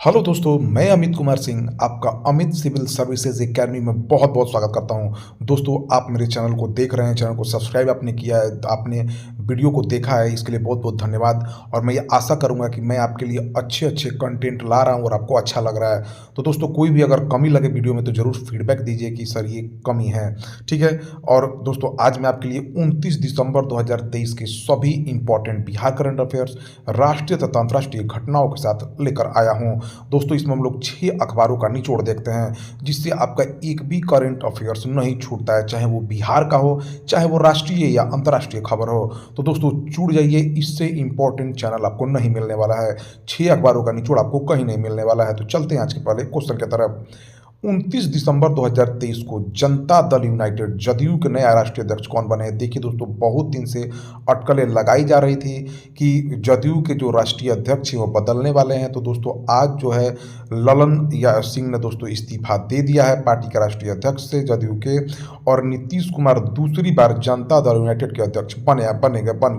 Hello दोस्तों, मैं अमित कुमार सिंह आपका अमित सिविल सर्विसेज एकेडमी में बहुत बहुत स्वागत करता हूं। दोस्तों, आप मेरे चैनल को देख रहे हैं, चैनल को सब्सक्राइब आपने किया है, आपने वीडियो को देखा है, इसके लिए बहुत बहुत धन्यवाद। और मैं ये आशा करूंगा कि मैं आपके लिए अच्छे अच्छे कंटेंट ला रहा हूं और आपको अच्छा लग रहा है। तो दोस्तों, कोई भी अगर कमी लगे वीडियो में तो ज़रूर फीडबैक दीजिए कि सर ये कमी है, ठीक है। और दोस्तों, आज मैं आपके लिए 29 दिसंबर 2023 के सभी इंपॉर्टेंट बिहार करंट अफेयर्स, राष्ट्रीय तथा अंतर्राष्ट्रीय घटनाओं के साथ लेकर आया हूँ। दोस्तों, इसमें हम लोग 6 अखबारों का निचोड़ देखते हैं, जिससे आपका एक भी करंट अफेयर्स नहीं छूटता है, चाहे वो बिहार का हो, चाहे वो राष्ट्रीय या अंतर्राष्ट्रीय खबर हो। तो दोस्तों, जुड़ जाइए, इससे इंपॉर्टेंट चैनल आपको नहीं मिलने वाला है। 6 अखबारों का निचोड़ आपको कहीं नहीं मिलने वाला है। तो चलते हैं आज के पहले क्वेश्चन की तरफ। 29 दिसंबर 2023 को जनता दल यूनाइटेड जदयू के नए राष्ट्रीय अध्यक्ष कौन बने हैं? देखिए दोस्तों, बहुत दिन से अटकलें लगाई जा रही थी कि जदयू के जो राष्ट्रीय अध्यक्ष हैं वो बदलने वाले हैं। तो दोस्तों, आज जो है ललन या सिंह ने दोस्तों इस्तीफा दे दिया है पार्टी के राष्ट्रीय अध्यक्ष से जदयू के, और नीतीश कुमार दूसरी बार जनता दल यूनाइटेड के अध्यक्ष बन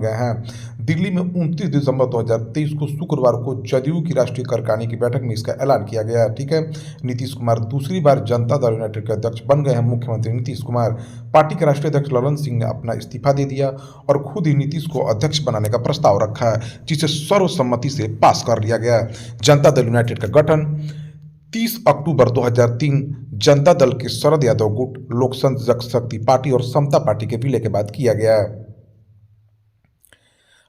गए हैं। दिल्ली में 29 दिसंबर 2023 को शुक्रवार को जदयू की राष्ट्रीय कार्यकारिणी की बैठक में इसका ऐलान किया गया है, ठीक है। नीतीश कुमार दूसरी बार जनता दल यूनाइटेड के अध्यक्ष बन गए हैं। मुख्यमंत्री नीतीश कुमार, पार्टी के राष्ट्रीय अध्यक्ष ललन सिंह ने अपना इस्तीफा दे दिया और खुद ही नीतीश को अध्यक्ष बनाने का प्रस्ताव रखा है, जिसे सर्वसम्मति से पास कर लिया गया है। जनता दल यूनाइटेड का गठन 30 अक्टूबर 2003 जनता दल के शरद यादव गुट, लोक जनशक्ति पार्टी और समता पार्टी के विलय के बाद किया गया है।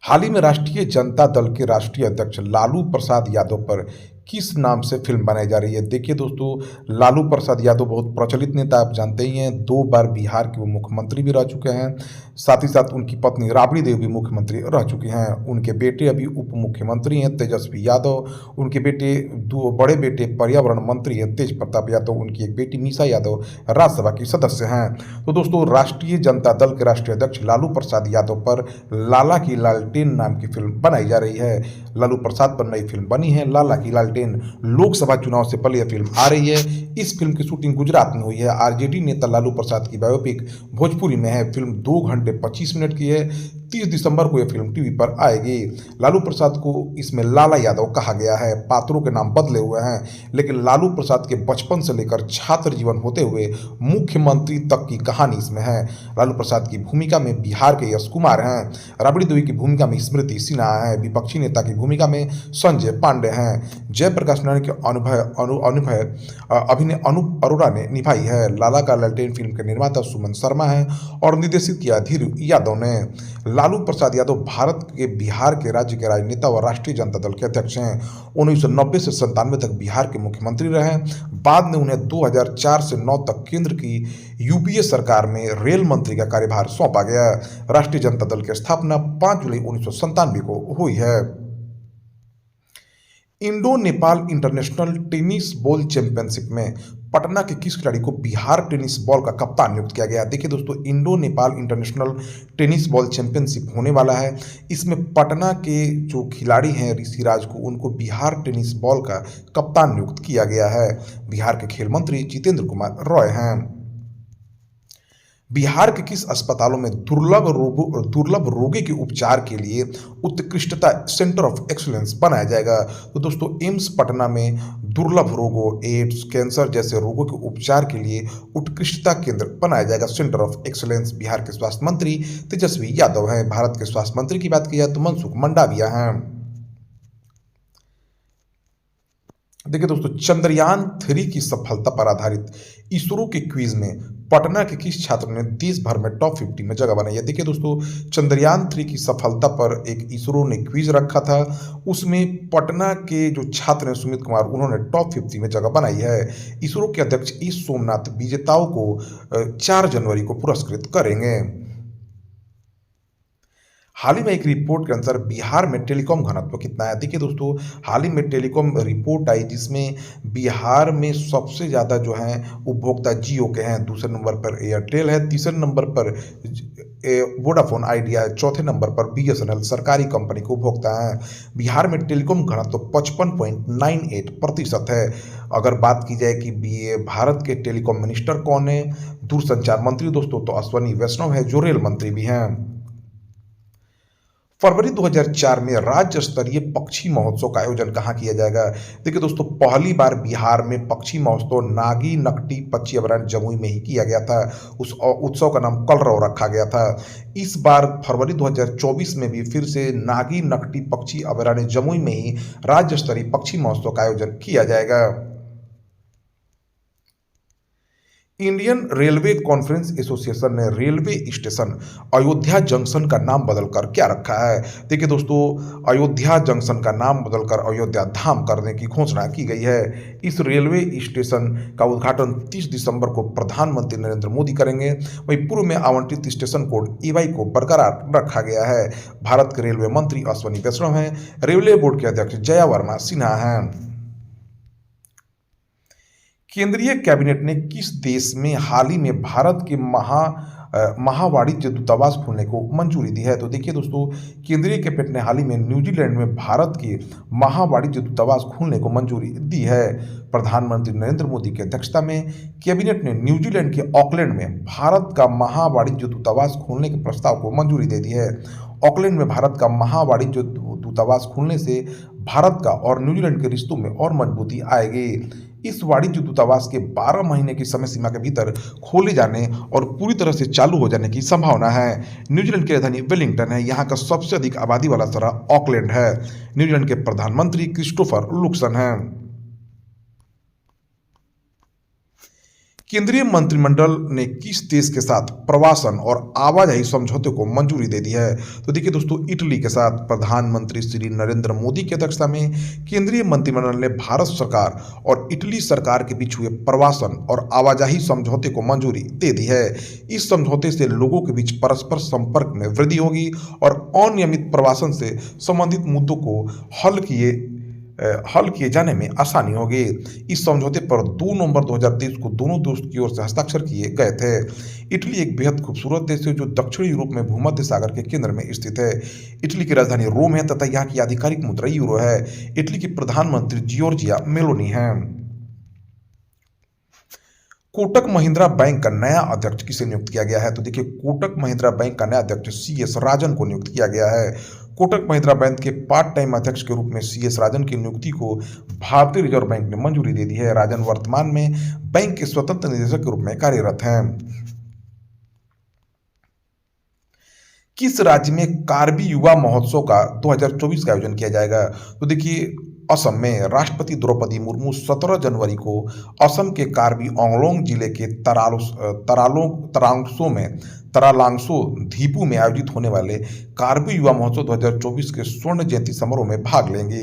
हाल ही में राष्ट्रीय जनता दल के राष्ट्रीय अध्यक्ष लालू प्रसाद यादव पर किस नाम से फिल्म बनाई जा रही है? देखिए दोस्तों, लालू प्रसाद यादव बहुत प्रचलित नेता, आप जानते ही हैं। 2 बार बिहार के वो मुख्यमंत्री भी रह चुके हैं। साथ ही साथ उनकी पत्नी राबड़ी देवी भी मुख्यमंत्री रह चुकी हैं। उनके बेटे अभी उप मुख्यमंत्री हैं, तेजस्वी यादव। उनके बेटे 2 बड़े बेटे पर्यावरण मंत्री हैं, तेज प्रताप यादव। उनकी एक बेटी मीसा यादव राज्यसभा की सदस्य हैं। तो दोस्तों, राष्ट्रीय जनता दल के राष्ट्रीय अध्यक्ष लालू प्रसाद यादव पर लाला की लालटेन नाम की फिल्म बनाई जा रही है। लालू प्रसाद पर नई फिल्म बनी है लाला की लालटेन। लोकसभा चुनाव से पहले यह फिल्म आ रही है। इस फिल्म की शूटिंग गुजरात में हुई है। आरजेडी नेता लालू प्रसाद की बायोपिक भोजपुरी में है। फिल्म 2 घंटे 25 मिनट की है। 30 दिसंबर को यह फिल्म टीवी पर आएगी। लालू प्रसाद को इसमें लाला यादव कहा गया है। पात्रों के नाम बदले हुए हैं, लेकिन लालू प्रसाद के बचपन से लेकर छात्र जीवन होते हुए मुख्यमंत्री तक की कहानी इसमें है। लालू प्रसाद की भूमिका में बिहार के यश कुमार हैं। राबड़ी देवी की भूमिका में स्मृति सिन्हा है। विपक्षी नेता की भूमिका में संजय पांडे हैं। जयप्रकाश नारायण के अभिनय अनूप अरोड़ा ने निभाई है। लाला का लालटेन फिल्म के निर्माता सुमन शर्मा है और निर्देशित किया धीरू यादव ने। लालू प्रसाद यादव भारत के बिहार के राज्य के राजनेता और राष्ट्रीय जनता दल के अध्यक्ष हैं। 1990 से 97 तक बिहार के मुख्यमंत्री रहे। बाद में उन्हें 2004 से 9 तक केंद्र की यूपीए सरकार में रेल मंत्री का कार्यभार सौंपा गया। राष्ट्रीय जनता दल की स्थापना 5 जुलाई 1997 को हुई है। Indo Nepal international tennis ball championship में पटना के किस खिलाड़ी को बिहार टेनिस बॉल का कप्तान नियुक्त किया गया? देखिए दोस्तों, Indo Nepal international tennis ball championship होने वाला है। इसमें पटना के जो खिलाड़ी हैं ऋषिराज को, उनको बिहार टेनिस बॉल का कप्तान नियुक्त किया गया है। बिहार के खेल मंत्री जितेंद्र कुमार रॉय हैं। बिहार के किस अस्पतालों में दुर्लभ रोगी के उपचार के लिए उत्कृष्टता सेंटर ऑफ एक्सीलेंस बनाया जाएगा? तो दोस्तों, एम्स पटना में दुर्लभ रोगों, एड्स, कैंसर जैसे रोगों के उपचार के लिए उत्कृष्टता केंद्र बनाया जाएगा, सेंटर ऑफ एक्सीलेंस। बिहार के स्वास्थ्य मंत्री तेजस्वी यादव हैं। भारत के स्वास्थ्य मंत्री की बात की जाए तो मनसुख मंडाविया हैं। देखिए दोस्तों, चंद्रयान 3 की सफलता पर आधारित इसरो के क्विज में पटना के किस छात्र ने देश भर में टॉप 50 में जगह बनाई है? देखिए दोस्तों, चंद्रयान 3 की सफलता पर एक इसरो ने क्विज रखा था। उसमें पटना के जो छात्र हैं सुमित कुमार, उन्होंने टॉप 50 में जगह बनाई है। इसरो के अध्यक्ष ई सोमनाथ विजेताओं को 4 जनवरी को पुरस्कृत करेंगे। हाल ही में एक रिपोर्ट के अनुसार बिहार में टेलीकॉम घनत्व कितना है? देखिए दोस्तों, हाल ही में टेलीकॉम रिपोर्ट आई जिसमें बिहार में सबसे ज़्यादा जो है उपभोक्ता जियो के हैं। दूसरे नंबर पर एयरटेल है। तीसरे नंबर पर वोडाफोन आइडिया है। चौथे नंबर पर बीएसएनएल सरकारी कंपनी के उपभोक्ता हैं। बिहार में टेलीकॉम घनत्व 55.98% है। अगर बात की जाए कि भारत के टेलीकॉम मिनिस्टर कौन है, दूरसंचार मंत्री दोस्तों, तो अश्वनी वैष्णव है, जो रेल मंत्री भी हैं। फरवरी 2004 में राज्य स्तरीय पक्षी महोत्सव का आयोजन कहाँ किया जाएगा? देखिए दोस्तों, पहली बार बिहार में पक्षी महोत्सव नागी नकटी पक्षी अभयारण्य जमुई में ही किया गया था। उस उत्सव का नाम कलरव रखा गया था। इस बार फरवरी 2024 में भी फिर से नागी नकटी पक्षी अभयारण्य जमुई में ही राज्य स्तरीय पक्षी महोत्सव का आयोजन किया जाएगा। इंडियन रेलवे कॉन्फ्रेंस एसोसिएशन ने रेलवे स्टेशन अयोध्या जंक्शन का नाम बदलकर क्या रखा है? देखिए दोस्तों, अयोध्या जंक्शन का नाम बदलकर अयोध्या धाम करने की घोषणा की गई है। इस रेलवे स्टेशन का उद्घाटन 30 दिसंबर को प्रधानमंत्री नरेंद्र मोदी करेंगे। वहीं पूर्व में आवंटित स्टेशन कोड EY को बरकरार रखा गया है। भारत के रेलवे मंत्री अश्विनी वैष्णव हैं। रेलवे बोर्ड के अध्यक्ष जया वर्मा सिन्हा हैं। केंद्रीय कैबिनेट ने किस देश में हाल ही में भारत के महावाणिज्य दूतावास खोलने को मंजूरी दी है? तो देखिए दोस्तों, केंद्रीय कैबिनेट ने हाल ही में न्यूजीलैंड में भारत के महावाणिज्य दूतावास खोलने को मंजूरी दी है। प्रधानमंत्री नरेंद्र मोदी की अध्यक्षता में कैबिनेट ने न्यूजीलैंड के ऑकलैंड में भारत का महावाणिज्य दूतावास खोलने के प्रस्ताव को मंजूरी दे दी है। ऑकलैंड में भारत का महावाणिज्य दूतावास खोलने से भारत का और न्यूजीलैंड के रिश्तों में और मजबूती आएगी। इस वाणिज्य दूतावास के 12 महीने की समय सीमा के भीतर खोले जाने और पूरी तरह से चालू हो जाने की संभावना है। न्यूजीलैंड की राजधानी वेलिंगटन है। यहाँ का सबसे अधिक आबादी वाला शहर ऑकलैंड है। न्यूजीलैंड के प्रधानमंत्री क्रिस्टोफर लुक्सन हैं। केंद्रीय मंत्रिमंडल ने किस देश के साथ प्रवासन और आवाजाही समझौते को मंजूरी दे दी है? तो देखिए दोस्तों, इटली के साथ प्रधानमंत्री श्री नरेंद्र मोदी की अध्यक्षता में केंद्रीय मंत्रिमंडल ने भारत सरकार और इटली सरकार के बीच हुए प्रवासन और आवाजाही समझौते को मंजूरी दे दी है। इस समझौते से लोगों के बीच परस्पर संपर्क में वृद्धि होगी और अनियमित प्रवासन से संबंधित मुद्दों को हल किए जाने में आसानी होगी। इस समझौते पर 2 नवंबर 2023 को दोनों देश की ओर से हस्ताक्षर किए गए थे। इटली एक बेहद खूबसूरत देश है जो दक्षिणी यूरोप में भूमध्य सागर के केंद्र में स्थित है। इटली की राजधानी रोम है तथा यहाँ की आधिकारिक मुद्रा यूरो है। इटली की प्रधानमंत्री जियोर्जिया मेलोनी हैं। कोटक महिंद्रा बैंक का नया अध्यक्ष किसे नियुक्त किया गया है? तो देखिए, कोटक महिंद्रा बैंक का नया अध्यक्ष CS राजन को नियुक्त किया गया है। कोटक महिंद्रा बैंक के पार्ट टाइम अध्यक्ष के रूप में CS राजन की नियुक्ति को भारतीय रिजर्व बैंक ने मंजूरी दे दी है। राजन वर्तमान में बैंक के स्वतंत्र निदेशक के रूप में कार्यरत हैं। किस राज्य में कार्बी युवा महोत्सव का 2024 का आयोजन किया जाएगा? तो देखिए, असम में राष्ट्रपति द्रौपदी मुर्मू 17 जनवरी को असम के कार्बी आंगलोंग जिले के तरालांगसो धीपू में आयोजित होने वाले कार्बी युवा महोत्सव 2024 के स्वर्ण जयंती समारोह में भाग लेंगे।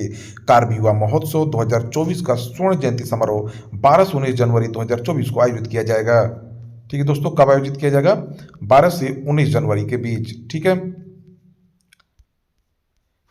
कार्बी युवा महोत्सव 2024 का स्वर्ण जयंती समारोह 12 से 19 जनवरी 2024 को आयोजित किया जाएगा। ठीक है दोस्तों, कब आयोजित किया जाएगा? 12 से 19 जनवरी के बीच। ठीक है।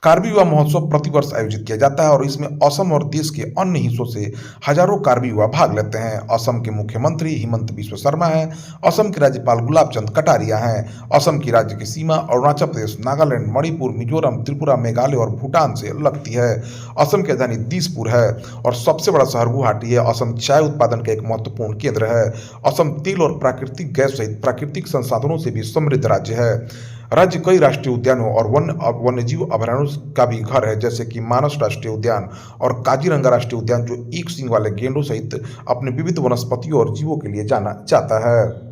कार्बी युवा महोत्सव प्रतिवर्ष आयोजित किया जाता है और इसमें असम और देश के अन्य हिस्सों से हजारों कार्बी युवा भाग लेते हैं। असम के मुख्यमंत्री हिमंत बिस्वा शर्मा हैं। असम के राज्यपाल गुलाब चंद कटारिया हैं। असम की राज्य की सीमा अरुणाचल प्रदेश, नागालैंड, मणिपुर, मिजोरम, त्रिपुरा, मेघालय और भूटान से लगती है। असम की राजधानी दिसपुर है और सबसे बड़ा शहर गुवाहाटी है। असम चाय उत्पादन का एक महत्वपूर्ण केंद्र है। असम तेल और प्राकृतिक गैस सहित प्राकृतिक संसाधनों से भी समृद्ध राज्य है। राज्य कई राष्ट्रीय उद्यानों और वन्यजीव अभयारण्यों का भी घर है, जैसे कि मानस राष्ट्रीय उद्यान और काजीरंगा राष्ट्रीय उद्यान, जो एक सींग वाले गेंडों सहित अपने विविध वनस्पतियों और जीवों के लिए जाना जाता है।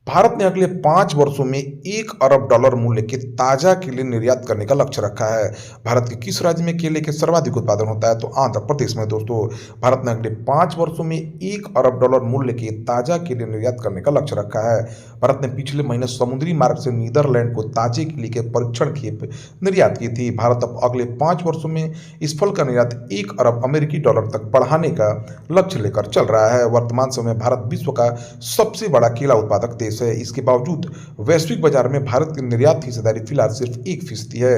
भारत ने अगले 5 वर्षों में $1 अरब मूल्य के ताजा केले निर्यात करने का लक्ष्य रखा है। भारत के किस राज्य में केले के सर्वाधिक उत्पादन होता है? तो आंध्र प्रदेश में। दोस्तों, भारत ने अगले 5 वर्षों में $1 अरब मूल्य के ताजा केले निर्यात करने का लक्ष्य रखा है। भारत ने पिछले महीने समुद्री मार्ग से नीदरलैंड को ताजे केले के परीक्षण खेप निर्यात की थी। भारत अब अगले 5 वर्षों में इस फल का निर्यात $1 अरब तक बढ़ाने का लक्ष्य लेकर चल रहा है। वर्तमान समय में भारत विश्व का सबसे बड़ा केला उत्पादक देश है। इसके बावजूद वैश्विक बाजार में भारत की निर्यात की हिस्सेदारी फिलहाल सिर्फ 1% है।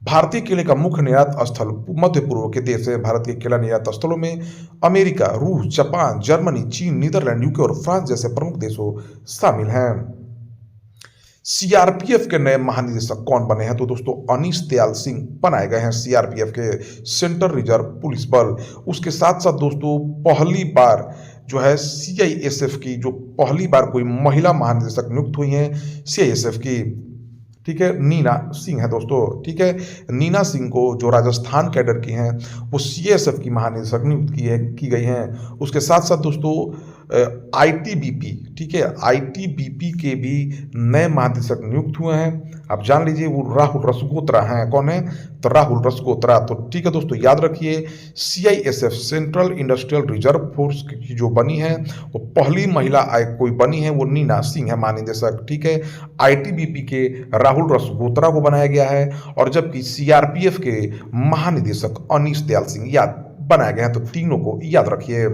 भारतीय केले का मुख्य निर्यात स्थल मध्य पूर्व के देश है। भारत के केला निर्यात स्थलों में अमेरिका, रूस, जापान, जर्मनी, चीन, नीदरलैंड, यूके और फ्रांस जैसे प्रमुख देशों शामिल हैं। CRPF के नए महानिदेशक कौन बने हैं? तो दोस्तों, अनीश दयाल सिंह बनाए गए हैं CRPF के, सेंट्रल रिजर्व पुलिस बल। उसके साथ साथ दोस्तों, पहली बार जो है CISF की, जो पहली बार कोई महिला महानिदेशक नियुक्त हुई हैं CISF की। ठीक है, नीना सिंह है दोस्तों। ठीक है, नीना सिंह को जो राजस्थान कैडर की हैं वो सीएसएफ की महानिदेशक नियुक्त की गई हैं। उसके साथ साथ दोस्तों आईटीबीपी, ठीक है, आईटीबीपी के भी नए महानिदेशक नियुक्त हुए हैं। आप जान लीजिए वो राहुल रसगोत्रा हैं। कौन है? तो राहुल रसगोत्रा। तो ठीक है दोस्तों, याद रखिए CISF central industrial reserve force की जो बनी है वो पहली महिला कोई बनी है, वो नीना सिंह है महानिदेशक। ठीक है, आईटीबीपी के राहुल रसगोत्रा को बनाया गया है, और जबकि सीआरपीएफ के महानिदेशक अनीश दयाल सिंह याद बनाया गया है। तो तीनों को याद रखिए।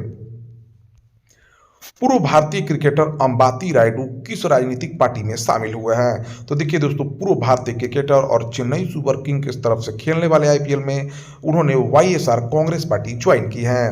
पूर्व भारतीय क्रिकेटर अंबाती रायडू किस राजनीतिक पार्टी में शामिल हुए हैं? तो देखिए दोस्तों, पूर्व भारतीय क्रिकेटर और चेन्नई सुपर किंग की तरफ से खेलने वाले आईपीएल में उन्होंने वाईएसआर कांग्रेस पार्टी ज्वाइन की है।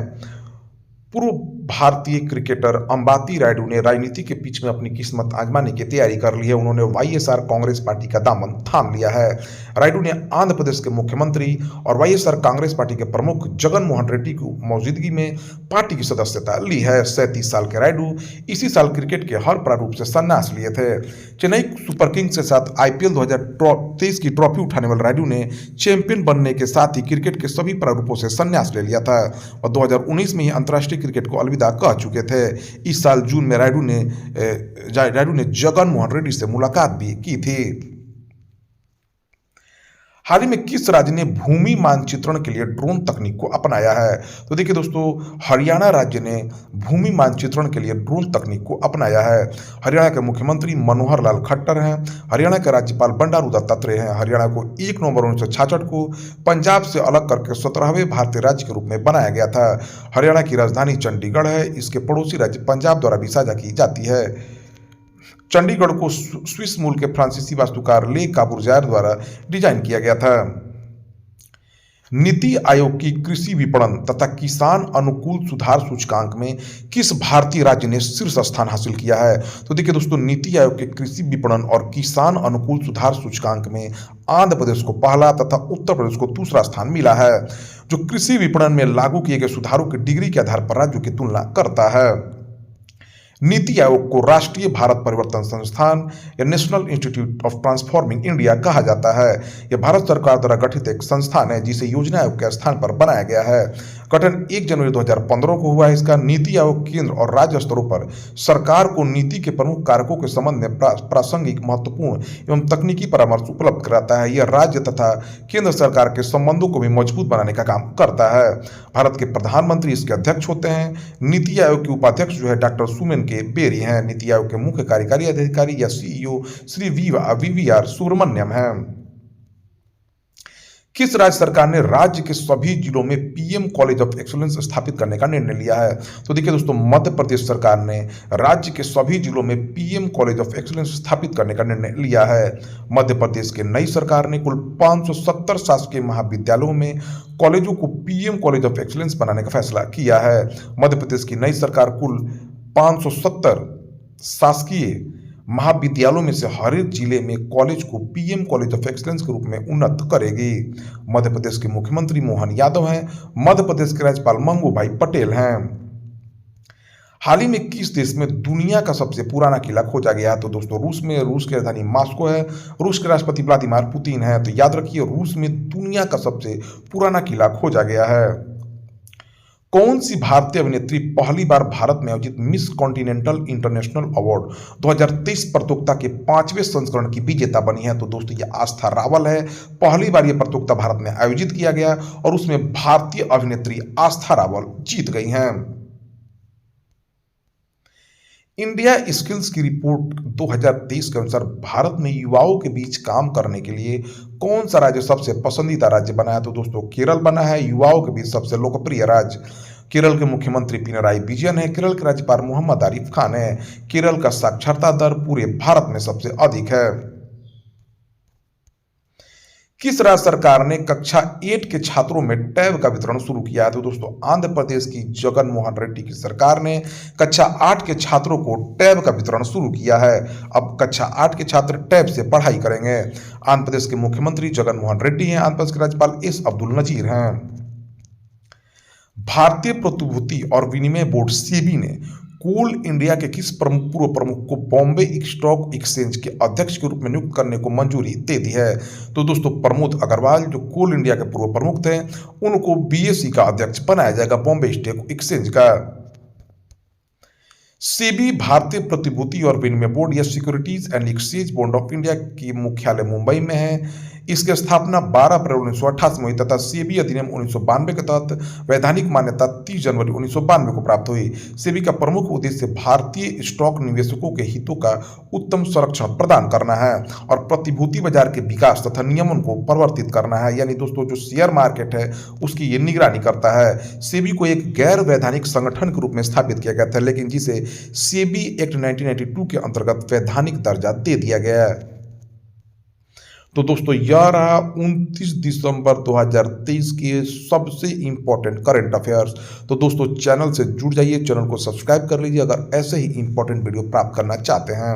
पूर्व भारतीय क्रिकेटर अंबाती रायडू ने राजनीति के बीच में अपनी किस्मत आजमाने की तैयारी कर ली है। उन्होंने वाईएसआर कांग्रेस पार्टी का दामन थाम लिया है। रायडू ने आंध्र प्रदेश के मुख्यमंत्री और वाईएसआर कांग्रेस पार्टी के प्रमुख जगन मोहन रेड्डी की मौजूदगी में पार्टी की सदस्यता ली है। 37 साल के रायडू इसी साल क्रिकेट के हर प्रारूप से संन्यास लिए थे। चेन्नई सुपर किंग्स के साथ आईपीएल 2023 की ट्रॉफी उठाने वाले रायडू ने चैंपियन बनने के साथ ही क्रिकेट के सभी प्रारूपों से संन्यास ले लिया था और 2019 में ही अंतर्राष्ट्रीय क्रिकेट को अलविदा कह चुके थे। इस साल जून में रायडू ने जगन मोहन रेड्डी से मुलाकात भी की थी। हाल ही में किस राज्य ने भूमि मानचित्रण के लिए ड्रोन तकनीक को अपनाया है? तो देखिए दोस्तों, हरियाणा राज्य ने भूमि मानचित्रण के लिए ड्रोन तकनीक को अपनाया है। हरियाणा के मुख्यमंत्री मनोहर लाल खट्टर हैं। हरियाणा के राज्यपाल बंडारू दत्तात्रेय हैं। हरियाणा को 1 नवंबर 1966 को पंजाब से अलग करके 17वें भारतीय राज्य के रूप में बनाया गया था। हरियाणा की राजधानी चंडीगढ़ है। इसके पड़ोसी राज्य पंजाब द्वारा भी साझा की जाती है। चंडीगढ़ को स्विस मूल के फ्रांसीसी वास्तुकार ले काबुर्जायर द्वारा डिजाइन किया गया था। नीति आयोग की कृषि विपणन तथा किसान अनुकूल सुधार सूचकांक में किस भारतीय राज्य ने शीर्ष स्थान हासिल किया है? तो देखिए दोस्तों, नीति आयोग के कृषि विपणन और किसान अनुकूल सुधार सूचकांक में आंध्र प्रदेश को पहला तथा उत्तर प्रदेश को दूसरा स्थान मिला है, जो कृषि विपणन में लागू किए गए सुधारों की डिग्री के आधार पर राज्यों की तुलना करता है। नीति आयोग को राष्ट्रीय भारत परिवर्तन संस्थान या national institute of transforming India कहा जाता है। यह भारत सरकार द्वारा गठित एक संस्थान है जिसे योजना आयोग के स्थान पर बनाया गया है। गठन 1 जनवरी 2015 को हुआ है। इसका नीति आयोग केंद्र और राज्य स्तरों पर सरकार को नीति के प्रमुख कारकों के संबंध में प्रासंगिक, महत्वपूर्ण एवं तकनीकी परामर्श उपलब्ध कराता है। यह राज्य तथा केंद्र सरकार के संबंधों को भी मजबूत बनाने का काम करता है। भारत के प्रधानमंत्री इसके अध्यक्ष होते हैं। नीति आयोग के उपाध्यक्ष जो है डॉक्टर सुमेन के बेरी हैं। नीति आयोग के मुख्य कार्यकारी अधिकारी या सीईओ श्री वीवीआर सुब्रमण्यम हैं। किस राज्य सरकार ने राज्य के सभी जिलों में पीएम कॉलेज ऑफ एक्सीलेंस स्थापित करने का निर्णय लिया है? तो देखिए दोस्तों, मध्य प्रदेश सरकार ने राज्य के सभी जिलों में पीएम कॉलेज ऑफ एक्सीलेंस स्थापित करने का निर्णय लिया है। मध्य प्रदेश की नई सरकार ने कुल 570 शासकीय महाविद्यालयों में कॉलेजों को पीएम कॉलेज ऑफ एक्सीलेंस बनाने का फैसला किया है। मध्य प्रदेश की नई सरकार कुल 570 शासकीय महाविद्यालयों में से हर एक जिले में कॉलेज को पीएम कॉलेज ऑफ एक्सीलेंस के रूप में उन्नत करेगी। मध्य प्रदेश के मुख्यमंत्री मोहन यादव हैं। मध्य प्रदेश के राज्यपाल मंगू भाई पटेल हैं। हाल ही में किस देश में दुनिया का सबसे पुराना किला खोजा गया है? तो दोस्तों, रूस में। रूस की राजधानी मॉस्को है। रूस के राष्ट्रपति व्लादिमीर पुतिन है। तो याद रखिए, रूस में दुनिया का सबसे पुराना किला खोजा गया है। कौन सी भारतीय अभिनेत्री पहली बार भारत में आयोजित मिस कॉन्टिनेंटल इंटरनेशनल अवार्ड 2023 प्रतियोगिता के 5वें संस्करण की विजेता बनी है? तो दोस्तों, ये आस्था रावल है। पहली बार यह प्रतियोगिता भारत में आयोजित किया गया और उसमें भारतीय अभिनेत्री आस्था रावल जीत गई हैं। इंडिया स्किल्स की रिपोर्ट 2023 के अनुसार भारत में युवाओं के बीच काम करने के लिए कौन सा राज्य सबसे पसंदीदा राज्य बना है? तो दोस्तों, केरल बना है युवाओं के बीच सबसे लोकप्रिय राज्य। केरल के मुख्यमंत्री पिनराई विजयन है। केरल के राज्यपाल मोहम्मद आरिफ खान है। केरल का साक्षरता दर पूरे भारत में सबसे अधिक है। किस राज्य सरकार ने कक्षा 8 के छात्रों में टैब का वितरण शुरू किया है? तो दोस्तों, आंध्र प्रदेश की जगन मोहन रेड्डी की सरकार ने कक्षा 8 के छात्रों को टैब का वितरण शुरू किया है। अब कक्षा 8 के छात्र टैब से पढ़ाई करेंगे। आंध्र प्रदेश के मुख्यमंत्री जगन मोहन रेड्डी हैं। आंध्र प्रदेश के राज्यपाल एस अब्दुल नजीर हैं। भारतीय प्रतिभूति और विनिमय बोर्ड सेबी ने कोल इंडिया के किस पूर्व प्रमुख को बॉम्बे स्टॉक एक्सचेंज के अध्यक्ष के रूप में नियुक्त करने को मंजूरी दे दी है? तो दोस्तों प्रमोद अग्रवाल जो कोल इंडिया के पूर्व प्रमुख थे, उनको बीएसई का अध्यक्ष बनाया जाएगा, बॉम्बे स्टॉक एक्सचेंज का। सेबी भारतीय प्रतिभूति और विनिमय बोर्ड या securities and exchange board of India की मुख्यालय मुंबई में है। इसकी स्थापना 12 अप्रैल 1988 में हुई तथा सेबी अधिनियम 1992 के तहत वैधानिक मान्यता 30 जनवरी 1992 को प्राप्त हुई। सेबी का प्रमुख उद्देश्य भारतीय स्टॉक निवेशकों के हितों का उत्तम संरक्षण प्रदान करना है और प्रतिभूति बाजार के विकास तथा नियमन को परिवर्तित करना है। यानी दोस्तों जो शेयर मार्केट है उसकी ये निगरानी करता है। सेबी को एक गैर वैधानिक संगठन के रूप में स्थापित किया गया था, लेकिन जिसे सेबी एक्ट 1992 के अंतर्गत वैधानिक दर्जा दे दिया गया है। तो दोस्तों यह रहा 29 दिसंबर 2023 के सबसे इंपॉर्टेंट करंट अफेयर्स। तो दोस्तों चैनल से जुड़ जाइए, चैनल को सब्सक्राइब कर लीजिए अगर ऐसे ही इंपॉर्टेंट वीडियो प्राप्त करना चाहते हैं।